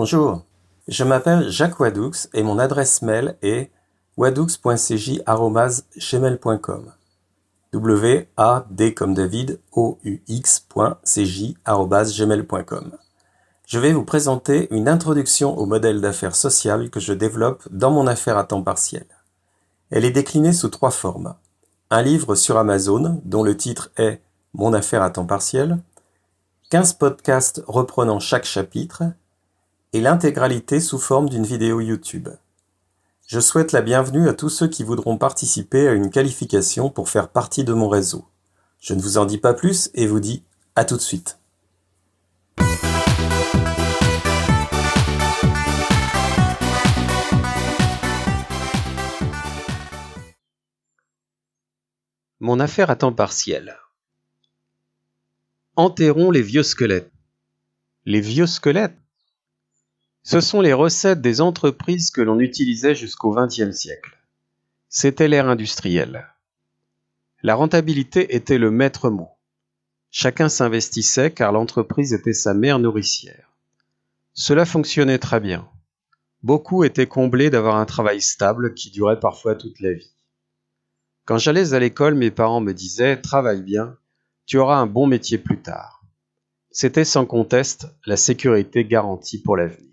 Bonjour, je m'appelle Jacques Wadoux et mon adresse mail est wadoux.cj@gmail.com. W-A-D comme David, O-U-X.cj@gmail.com. Je vais vous présenter une introduction au modèle d'affaires social que je développe dans mon affaire à temps partiel. Elle est déclinée sous 3 formes. Un livre sur Amazon, dont le titre est « Mon affaire à temps partiel », 15 podcasts reprenant chaque chapitre, et l'intégralité sous forme d'une vidéo YouTube. Je souhaite la bienvenue à tous ceux qui voudront participer à une qualification pour faire partie de mon réseau. Je ne vous en dis pas plus et vous dis à tout de suite. Mon affaire à temps partiel. Enterrons les vieux squelettes. Les vieux squelettes ? Ce sont les recettes des entreprises que l'on utilisait jusqu'au XXe siècle. C'était l'ère industrielle. La rentabilité était le maître mot. Chacun s'investissait car l'entreprise était sa mère nourricière. Cela fonctionnait très bien. Beaucoup étaient comblés d'avoir un travail stable qui durait parfois toute la vie. Quand j'allais à l'école, mes parents me disaient « Travaille bien, tu auras un bon métier plus tard ». C'était sans conteste la sécurité garantie pour l'avenir.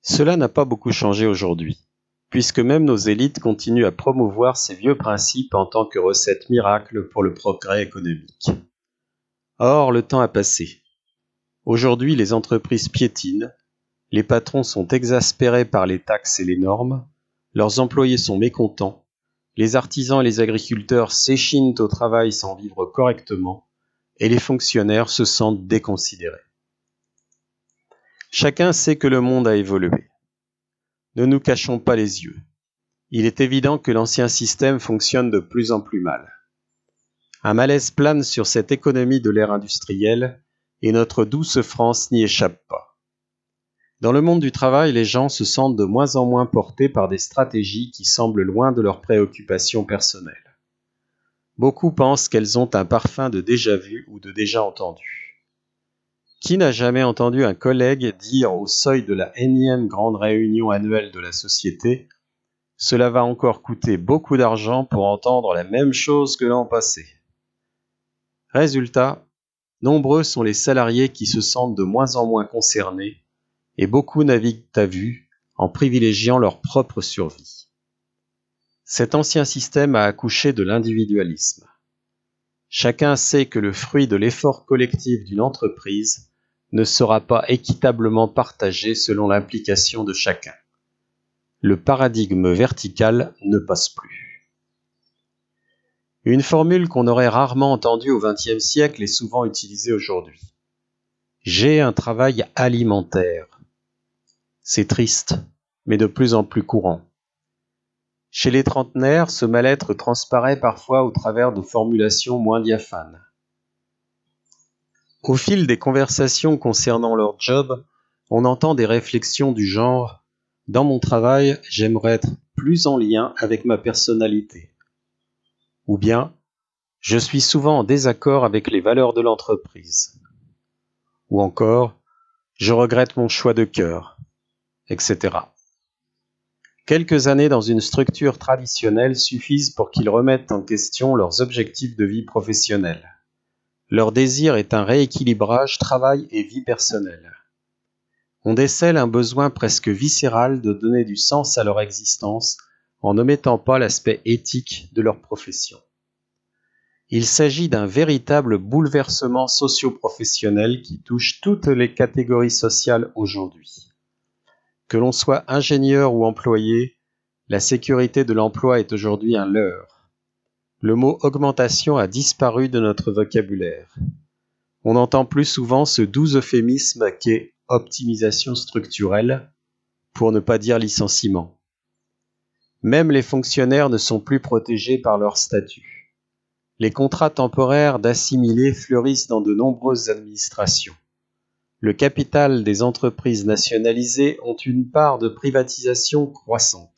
Cela n'a pas beaucoup changé aujourd'hui, puisque même nos élites continuent à promouvoir ces vieux principes en tant que recette miracle pour le progrès économique. Or, le temps a passé. Aujourd'hui, les entreprises piétinent, les patrons sont exaspérés par les taxes et les normes, leurs employés sont mécontents, les artisans et les agriculteurs s'échinent au travail sans vivre correctement, et les fonctionnaires se sentent déconsidérés. Chacun sait que le monde a évolué. Ne nous cachons pas les yeux. Il est évident que l'ancien système fonctionne de plus en plus mal. Un malaise plane sur cette économie de l'ère industrielle et notre douce France n'y échappe pas. Dans le monde du travail, les gens se sentent de moins en moins portés par des stratégies qui semblent loin de leurs préoccupations personnelles. Beaucoup pensent qu'elles ont un parfum de déjà-vu ou de déjà entendu. Qui n'a jamais entendu un collègue dire au seuil de la énième grande réunion annuelle de la société « Cela va encore coûter beaucoup d'argent pour entendre la même chose que l'an passé ». Résultat, nombreux sont les salariés qui se sentent de moins en moins concernés et beaucoup naviguent à vue en privilégiant leur propre survie. Cet ancien système a accouché de l'individualisme. Chacun sait que le fruit de l'effort collectif d'une entreprise ne sera pas équitablement partagé selon l'implication de chacun. Le paradigme vertical ne passe plus. Une formule qu'on aurait rarement entendue au XXe siècle est souvent utilisée aujourd'hui. J'ai un travail alimentaire. C'est triste, mais de plus en plus courant. Chez les trentenaires, ce mal-être transparaît parfois au travers de formulations moins diaphanes. Au fil des conversations concernant leur job, on entend des réflexions du genre « Dans mon travail, j'aimerais être plus en lien avec ma personnalité » ou bien « Je suis souvent en désaccord avec les valeurs de l'entreprise » ou encore « Je regrette mon choix de cœur », etc. Quelques années dans une structure traditionnelle suffisent pour qu'ils remettent en question leurs objectifs de vie professionnelle. Leur désir est un rééquilibrage travail et vie personnelle. On décèle un besoin presque viscéral de donner du sens à leur existence en n'omettant pas l'aspect éthique de leur profession. Il s'agit d'un véritable bouleversement socio-professionnel qui touche toutes les catégories sociales aujourd'hui. Que l'on soit ingénieur ou employé, la sécurité de l'emploi est aujourd'hui un leurre. Le mot augmentation a disparu de notre vocabulaire. On n'entend plus souvent ce doux euphémisme qu'est optimisation structurelle, pour ne pas dire licenciement. Même les fonctionnaires ne sont plus protégés par leur statut. Les contrats temporaires d'assimilés fleurissent dans de nombreuses administrations. Le capital des entreprises nationalisées ont une part de privatisation croissante.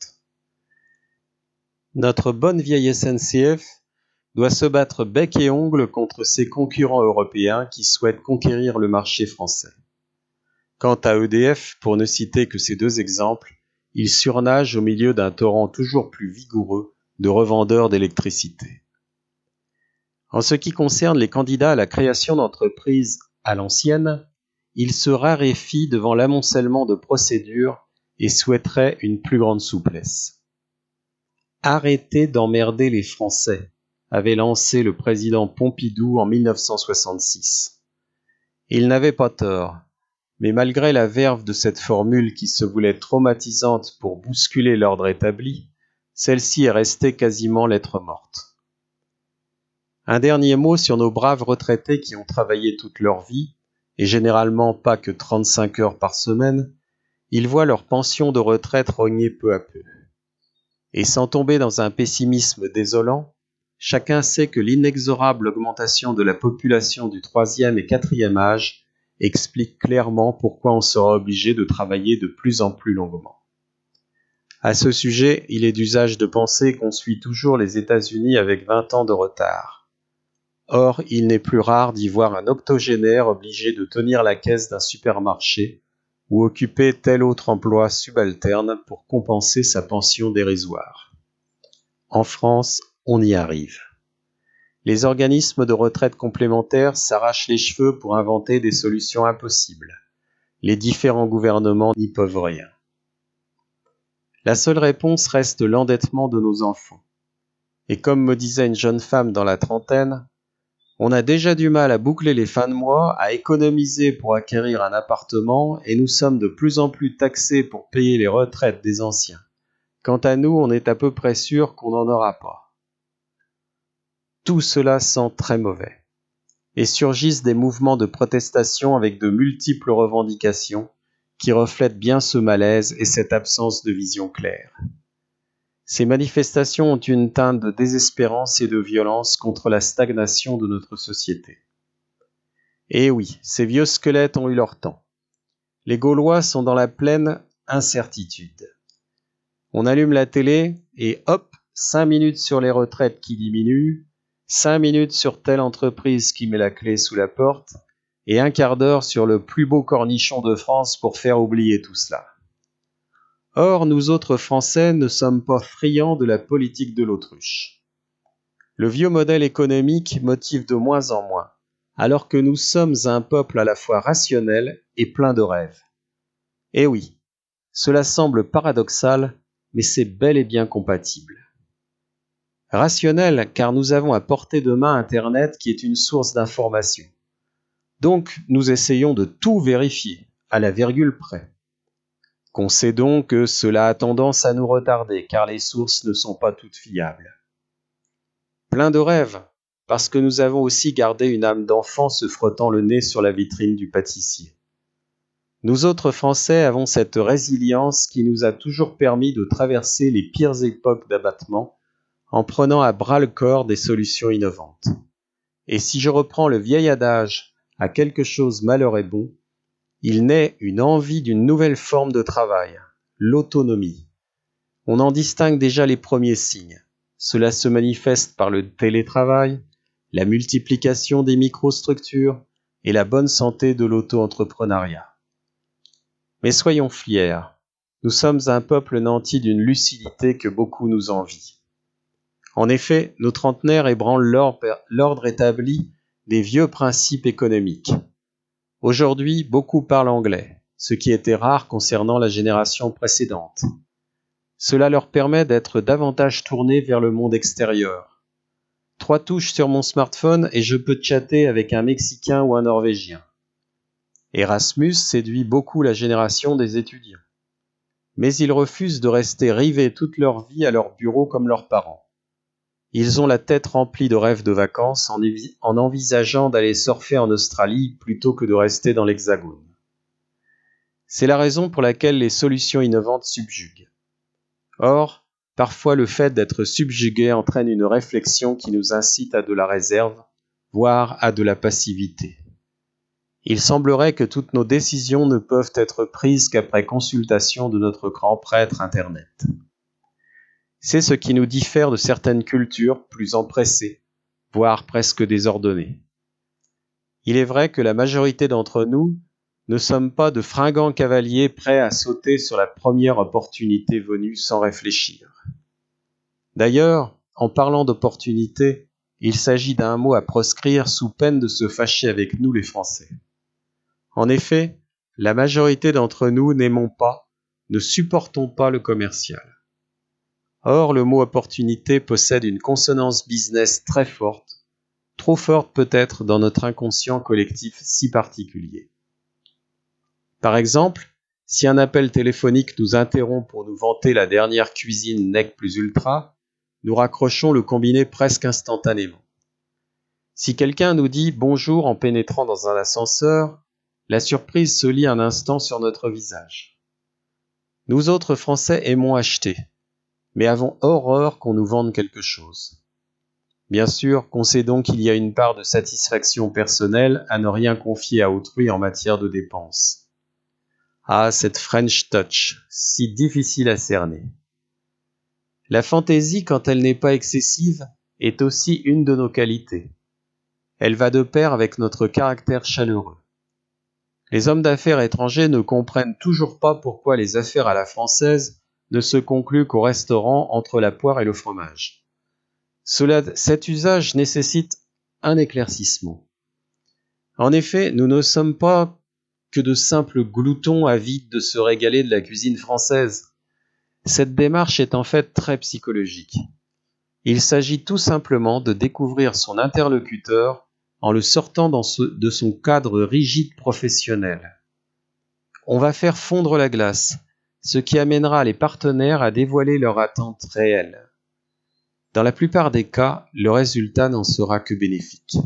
Notre bonne vieille SNCF doit se battre bec et ongles contre ses concurrents européens qui souhaitent conquérir le marché français. Quant à EDF, pour ne citer que ces deux exemples, il surnage au milieu d'un torrent toujours plus vigoureux de revendeurs d'électricité. En ce qui concerne les candidats à la création d'entreprises à l'ancienne, ils se raréfient devant l'amoncellement de procédures et souhaiteraient une plus grande souplesse. Arrêtez d'emmerder les Français, avait lancé le président Pompidou en 1966. Il n'avait pas tort, mais malgré la verve de cette formule qui se voulait traumatisante pour bousculer l'ordre établi, celle-ci est restée quasiment lettre morte. Un dernier mot sur nos braves retraités qui ont travaillé toute leur vie, et généralement pas que 35 heures par semaine, ils voient leur pension de retraite rogner peu à peu. Et sans tomber dans un pessimisme désolant, chacun sait que l'inexorable augmentation de la population du 3e et 4e âge explique clairement pourquoi on sera obligé de travailler de plus en plus longuement. À ce sujet, il est d'usage de penser qu'on suit toujours les États-Unis avec 20 ans de retard. Or, il n'est plus rare d'y voir un octogénaire obligé de tenir la caisse d'un supermarché ou occuper tel autre emploi subalterne pour compenser sa pension dérisoire. En France, on y arrive. Les organismes de retraite complémentaires s'arrachent les cheveux pour inventer des solutions impossibles. Les différents gouvernements n'y peuvent rien. La seule réponse reste l'endettement de nos enfants. Et comme me disait une jeune femme dans la trentaine, on a déjà du mal à boucler les fins de mois, à économiser pour acquérir un appartement et nous sommes de plus en plus taxés pour payer les retraites des anciens. Quant à nous, on est à peu près sûr qu'on n'en aura pas. Tout cela sent très mauvais. Et surgissent des mouvements de protestation avec de multiples revendications qui reflètent bien ce malaise et cette absence de vision claire. Ces manifestations ont une teinte de désespérance et de violence contre la stagnation de notre société. Et oui, ces vieux squelettes ont eu leur temps. Les Gaulois sont dans la pleine incertitude. On allume la télé et hop, 5 minutes sur les retraites qui diminuent, 5 minutes sur telle entreprise qui met la clé sous la porte, et un quart d'heure sur le plus beau cornichon de France pour faire oublier tout cela. Or, nous autres Français ne sommes pas friands de la politique de l'autruche. Le vieux modèle économique motive de moins en moins, alors que nous sommes un peuple à la fois rationnel et plein de rêves. Et oui, cela semble paradoxal, mais c'est bel et bien compatible. Rationnel, car nous avons à portée de main Internet qui est une source d'information. Donc, nous essayons de tout vérifier, à la virgule près. Concédons que cela a tendance à nous retarder, car les sources ne sont pas toutes fiables. Plein de rêves, parce que nous avons aussi gardé une âme d'enfant se frottant le nez sur la vitrine du pâtissier. Nous autres Français avons cette résilience qui nous a toujours permis de traverser les pires époques d'abattement en prenant à bras-le-corps des solutions innovantes. Et si je reprends le vieil adage « à quelque chose malheur est bon », il naît une envie d'une nouvelle forme de travail, l'autonomie. On en distingue déjà les premiers signes. Cela se manifeste par le télétravail, la multiplication des microstructures et la bonne santé de l'auto-entrepreneuriat. Mais soyons fiers, nous sommes un peuple nanti d'une lucidité que beaucoup nous envient. En effet, nos trentenaires ébranlent l'ordre établi des vieux principes économiques. Aujourd'hui, beaucoup parlent anglais, ce qui était rare concernant la génération précédente. Cela leur permet d'être davantage tournés vers le monde extérieur. 3 touches sur mon smartphone et je peux chatter avec un Mexicain ou un Norvégien. Erasmus séduit beaucoup la génération des étudiants. Mais ils refusent de rester rivés toute leur vie à leur bureau comme leurs parents. Ils ont la tête remplie de rêves de vacances en envisageant d'aller surfer en Australie plutôt que de rester dans l'Hexagone. C'est la raison pour laquelle les solutions innovantes subjuguent. Or, parfois le fait d'être subjugué entraîne une réflexion qui nous incite à de la réserve, voire à de la passivité. Il semblerait que toutes nos décisions ne peuvent être prises qu'après consultation de notre grand prêtre Internet. C'est ce qui nous diffère de certaines cultures plus empressées, voire presque désordonnées. Il est vrai que la majorité d'entre nous ne sommes pas de fringants cavaliers prêts à sauter sur la première opportunité venue sans réfléchir. D'ailleurs, en parlant d'opportunité, il s'agit d'un mot à proscrire sous peine de se fâcher avec nous les Français. En effet, la majorité d'entre nous n'aimons pas, ne supportons pas le commercial. Or, le mot opportunité possède une consonance business très forte, trop forte peut-être dans notre inconscient collectif si particulier. Par exemple, si un appel téléphonique nous interrompt pour nous vanter la dernière cuisine Nec plus ultra, nous raccrochons le combiné presque instantanément. Si quelqu'un nous dit bonjour en pénétrant dans un ascenseur, la surprise se lit un instant sur notre visage. Nous autres Français aimons acheter, mais avons horreur qu'on nous vende quelque chose. Bien sûr, concédons qu'il y a une part de satisfaction personnelle à ne rien confier à autrui en matière de dépenses. Ah, cette French touch, si difficile à cerner. La fantaisie, quand elle n'est pas excessive, est aussi une de nos qualités. Elle va de pair avec notre caractère chaleureux. Les hommes d'affaires étrangers ne comprennent toujours pas pourquoi les affaires à la française ne se concluent qu'au restaurant entre la poire et le fromage. Cet usage nécessite un éclaircissement. En effet, nous ne sommes pas que de simples gloutons avides de se régaler de la cuisine française. Cette démarche est en fait très psychologique. Il s'agit tout simplement de découvrir son interlocuteur en le sortant de son cadre rigide professionnel. On va faire fondre la glace, ce qui amènera les partenaires à dévoiler leurs attentes réelles. Dans la plupart des cas, le résultat n'en sera que bénéfique.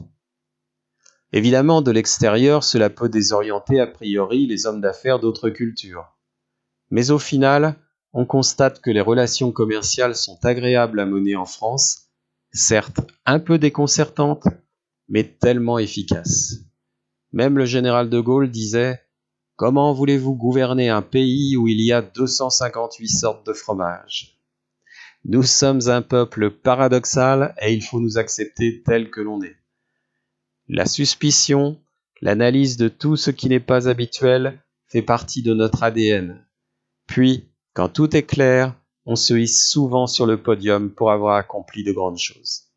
Évidemment, de l'extérieur, cela peut désorienter a priori les hommes d'affaires d'autres cultures. Mais au final, on constate que les relations commerciales sont agréables à mener en France, certes un peu déconcertantes, mais tellement efficaces. Même le général de Gaulle disait « Comment voulez-vous gouverner un pays où il y a 258 sortes de fromage ?» Nous sommes un peuple paradoxal et il faut nous accepter tel que l'on est. La suspicion, l'analyse de tout ce qui n'est pas habituel fait partie de notre ADN. Puis, quand tout est clair, on se hisse souvent sur le podium pour avoir accompli de grandes choses.